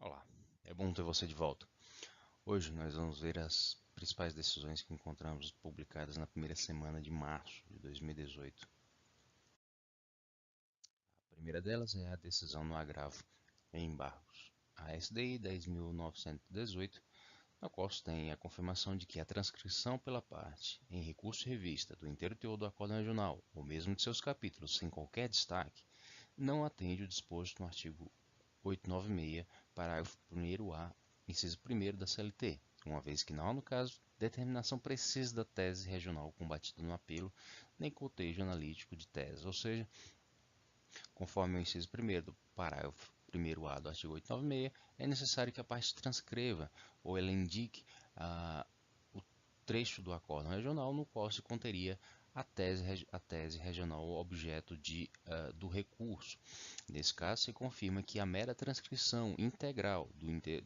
Olá, é bom ter você de volta. Hoje nós vamos ver as principais decisões que encontramos publicadas na primeira semana de março de 2018. A primeira delas é a decisão no agravo em embargos, a SDI 10.918, na qual se tem a confirmação de que a transcrição pela parte, em recurso e revista, do inteiro teor do Acórdão Regional, ou mesmo de seus capítulos, sem qualquer destaque, não atende o disposto no artigo 896, parágrafo 1º-A, inciso 1º da CLT, uma vez que não há, no caso, determinação precisa da tese regional combatida no apelo, nem cotejo analítico de tese, ou seja, conforme o inciso 1º do parágrafo 1º-A do artigo 896, é necessário que a parte transcreva ou ela indique o trecho do acórdão regional no qual se conteria a tese regional objeto do recurso. Nesse caso, se confirma que a mera transcrição integral do inteiro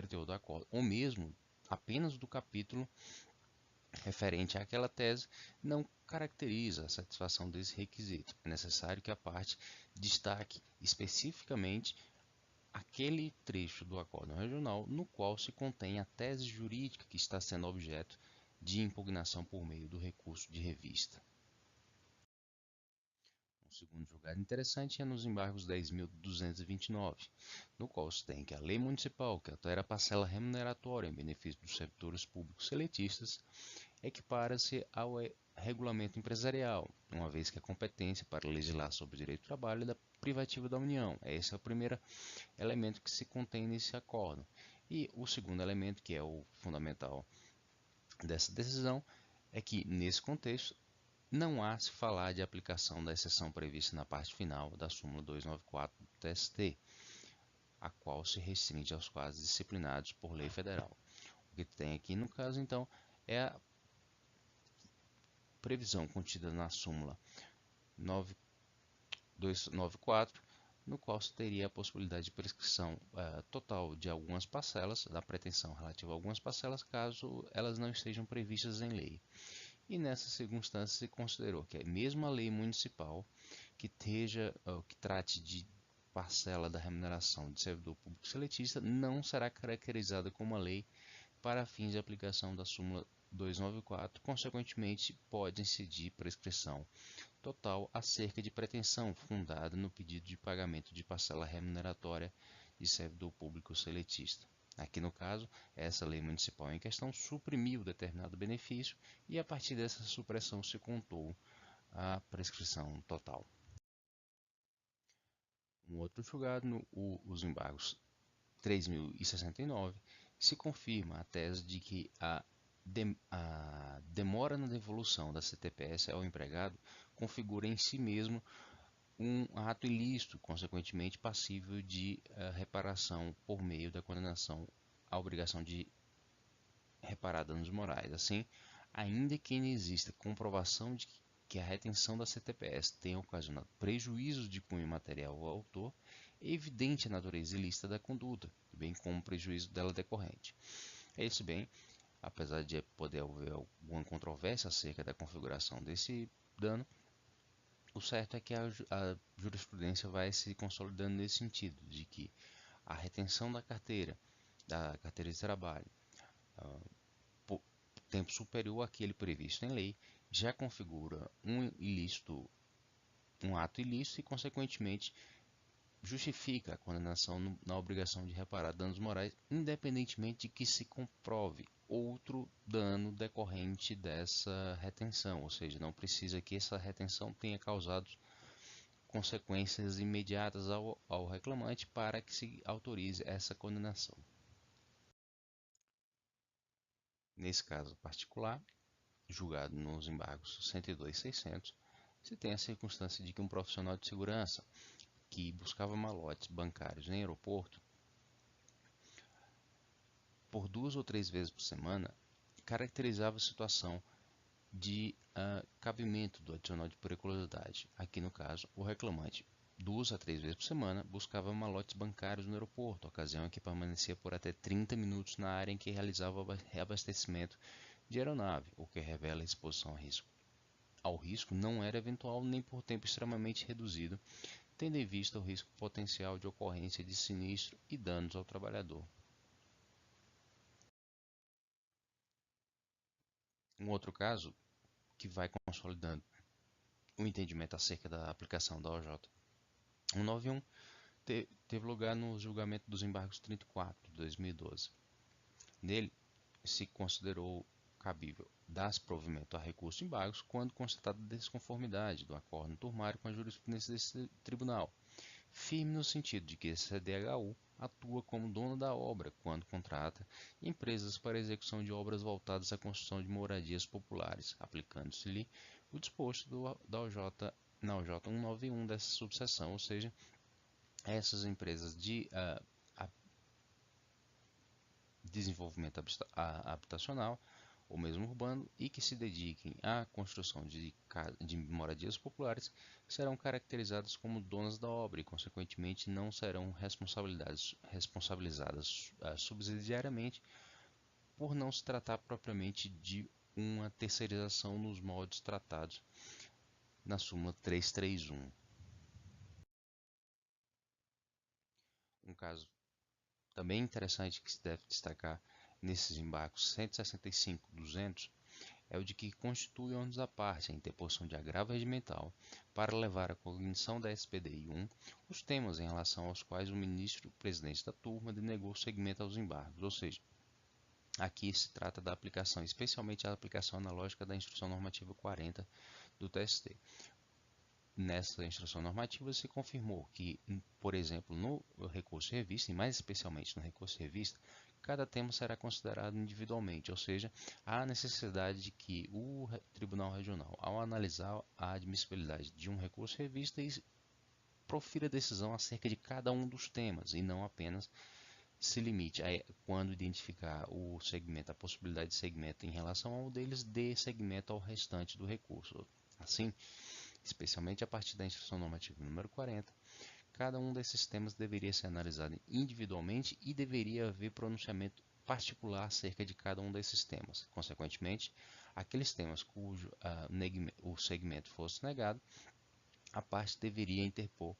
teor do acórdão, ou mesmo apenas do capítulo referente àquela tese, não caracteriza a satisfação desse requisito. É necessário que a parte destaque especificamente aquele trecho do acórdão regional no qual se contém a tese jurídica que está sendo objeto de impugnação por meio do recurso de revista. Um segundo julgado interessante é nos embargos 10.229, no qual se tem que a lei municipal que altera a parcela remuneratória em benefício dos servidores públicos seletistas equipara-se ao regulamento empresarial, uma vez que a competência para legislar sobre o direito do trabalho é da privativa da União. Esse é o primeiro elemento que se contém nesse acordo. E o segundo elemento, que é o fundamental dessa decisão, é que, nesse contexto, não há se falar de aplicação da exceção prevista na parte final da súmula 294 do TST, a qual se restringe aos quadros disciplinados por lei federal. O que tem aqui, no caso, então, é a previsão contida na súmula 294, no qual se teria a possibilidade de prescrição total de algumas parcelas, da pretensão relativa a algumas parcelas, caso elas não estejam previstas em lei. E nessa circunstância se considerou que mesmo a lei municipal que trate de parcela da remuneração de servidor público seletista não será caracterizada como uma lei para fins de aplicação da súmula 294, consequentemente pode incidir prescrição total acerca de pretensão fundada no pedido de pagamento de parcela remuneratória de servidor público seletista. Aqui no caso, essa lei municipal em questão suprimiu determinado benefício e a partir dessa supressão se contou a prescrição total. Um outro julgado, os embargos 3.069, se confirma a tese de que a demora na devolução da CTPS ao empregado configura em si mesmo um ato ilícito, consequentemente passível de reparação por meio da condenação à obrigação de reparar danos morais. Assim, ainda que não exista comprovação de que a retenção da CTPS tenha ocasionado prejuízos de cunho material ao autor, é evidente a natureza ilícita da conduta, bem como o prejuízo dela decorrente. Esse bem, apesar de poder haver alguma controvérsia acerca da configuração desse dano, o certo é que a jurisprudência vai se consolidando nesse sentido, de que a retenção da carteira de trabalho, por tempo superior àquele previsto em lei, já configura um ato ilícito e, consequentemente, justifica a condenação na obrigação de reparar danos morais, independentemente de que se comprove outro dano decorrente dessa retenção, ou seja, não precisa que essa retenção tenha causado consequências imediatas ao reclamante para que se autorize essa condenação. Nesse caso particular, julgado nos embargos 102.600, se tem a circunstância de que um profissional de segurança que buscava malotes bancários em aeroporto por 2 ou 3 vezes por semana caracterizava a situação de cabimento do adicional de periculosidade. Aqui no caso, o reclamante 2 a 3 vezes por semana buscava malotes bancários no aeroporto, ocasião em que permanecia por até 30 minutos na área em que realizava o reabastecimento de aeronave, o que revela a exposição ao risco. Ao risco não era eventual nem por tempo extremamente reduzido, tendo em vista o risco potencial de ocorrência de sinistro e danos ao trabalhador. Um outro caso que vai consolidando o entendimento acerca da aplicação da OJ 191 teve lugar no julgamento dos embargos 34 de 2012. Nele, se considerou cabível dar provimento a recurso de embargos quando constatada desconformidade do acórdão turmário com a jurisprudência desse tribunal, firme no sentido de que a CDHU atua como dona da obra quando contrata empresas para execução de obras voltadas à construção de moradias populares, aplicando-se-lhe o disposto na OJ 191 dessa subseção, ou seja, essas empresas de desenvolvimento habitacional ou mesmo urbano e que se dediquem à construção de moradias populares serão caracterizadas como donas da obra e, consequentemente, não serão responsabilizadas subsidiariamente por não se tratar propriamente de uma terceirização nos moldes tratados na súmula 331. Um caso também interessante que se deve destacar nesses embargos 165-200 é o de que constitui ônus à parte a interposição de agravo regimental para levar à cognição da SPDI-1 os temas em relação aos quais o ministro presidente da turma denegou seguimento aos embargos, ou seja, aqui se trata da aplicação, especialmente a aplicação analógica da Instrução Normativa 40 do TST. Nessa instrução normativa se confirmou que, por exemplo, no recurso de revista, e mais especialmente no recurso de revista, cada tema será considerado individualmente, ou seja, há necessidade de que o Tribunal Regional, ao analisar a admissibilidade de um recurso de revista, profira decisão acerca de cada um dos temas, e não apenas se limite a, quando identificar o segmento, a possibilidade de segmento em relação a um deles, dê segmento ao restante do recurso. Assim, especialmente a partir da Instrução Normativa número 40, cada um desses temas deveria ser analisado individualmente e deveria haver pronunciamento particular acerca de cada um desses temas. Consequentemente, aqueles temas cujo o segmento fosse negado, a parte deveria interpor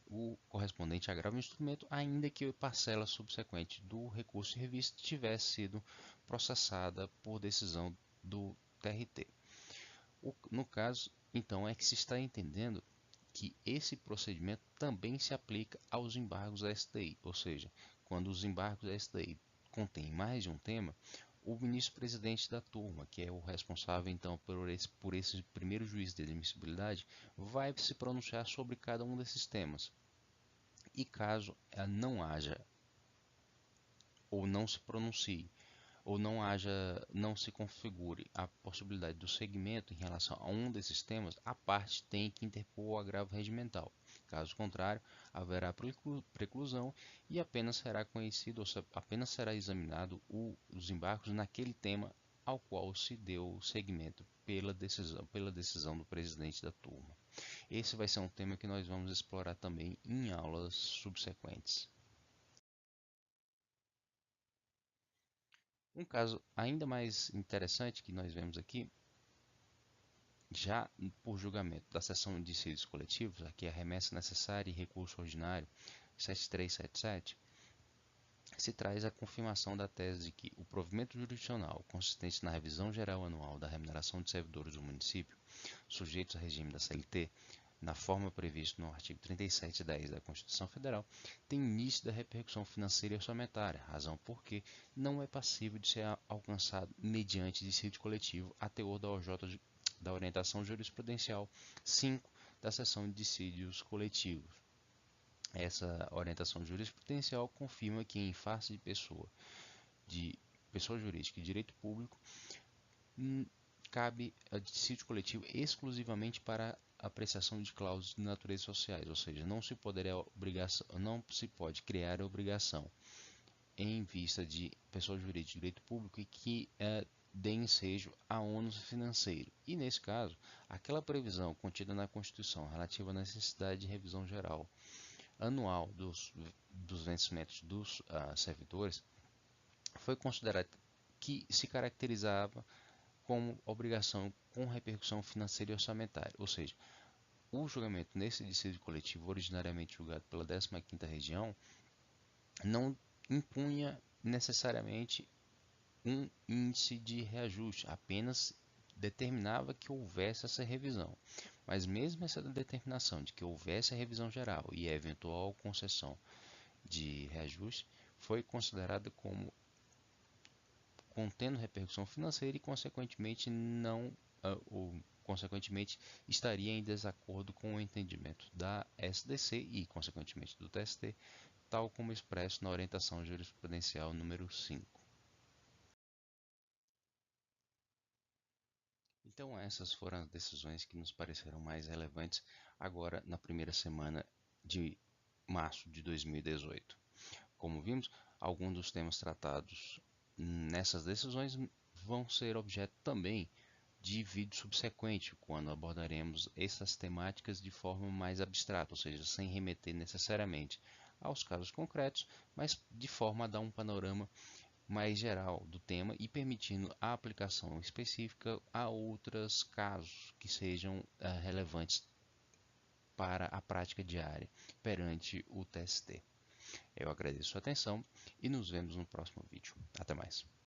o correspondente agravo instrumento, ainda que a parcela subsequente do recurso de revista tivesse sido processada por decisão do TRT. No caso, então, é que se está entendendo que esse procedimento também se aplica aos embargos da STI, ou seja, quando os embargos da STI contêm mais de um tema, o ministro-presidente da turma, que é o responsável então por esse primeiro juízo de admissibilidade, vai se pronunciar sobre cada um desses temas. E caso não haja ou não se pronuncie ou não se configure a possibilidade do segmento em relação a um desses temas, a parte tem que interpor o agravo regimental. Caso contrário, haverá preclusão e apenas será conhecido ou apenas será examinado os embargos naquele tema ao qual se deu segmento pela decisão do presidente da turma. Esse vai ser um tema que nós vamos explorar também em aulas subsequentes. Um caso ainda mais interessante que nós vemos aqui, já por julgamento da seção de dissídios coletivos, aqui a remessa necessária e recurso ordinário 7377, se traz a confirmação da tese de que o provimento jurisdicional consistente na revisão geral anual da remuneração de servidores do município, sujeitos ao regime da CLT, na forma prevista no artigo 3710 da Constituição Federal, tem nítida repercussão financeira e orçamentária, razão porque não é passível de ser alcançado mediante dissídio coletivo a teor da OJ da orientação jurisprudencial 5 da seção de dissídios coletivos. Essa orientação jurisprudencial confirma que, em face de pessoa jurídica e direito público, cabe a dissídio coletivo exclusivamente para apreciação de cláusulas de natureza sociais, ou seja, não se pode criar a obrigação em vista de pessoa jurídica de direito público e que dê ensejo a ônus financeiro. E nesse caso, aquela previsão contida na Constituição relativa à necessidade de revisão geral anual dos vencimentos dos servidores foi considerada que se caracterizava como obrigação com repercussão financeira e orçamentária, ou seja, o julgamento nesse dissídio coletivo, originariamente julgado pela 15ª Região, não impunha necessariamente um índice de reajuste, apenas determinava que houvesse essa revisão. Mas mesmo essa determinação de que houvesse a revisão geral e a eventual concessão de reajuste foi considerada como contendo repercussão financeira e consequentemente consequentemente estaria em desacordo com o entendimento da SDC e consequentemente do TST, tal como expresso na orientação jurisprudencial número 5. Então essas foram as decisões que nos pareceram mais relevantes agora na primeira semana de março de 2018. Como vimos, alguns dos temas tratados nessas decisões vão ser objeto também de vídeo subsequente, quando abordaremos essas temáticas de forma mais abstrata, ou seja, sem remeter necessariamente aos casos concretos, mas de forma a dar um panorama mais geral do tema e permitindo a aplicação específica a outros casos que sejam relevantes para a prática diária perante o TST. Eu agradeço a atenção e nos vemos no próximo vídeo. Até mais.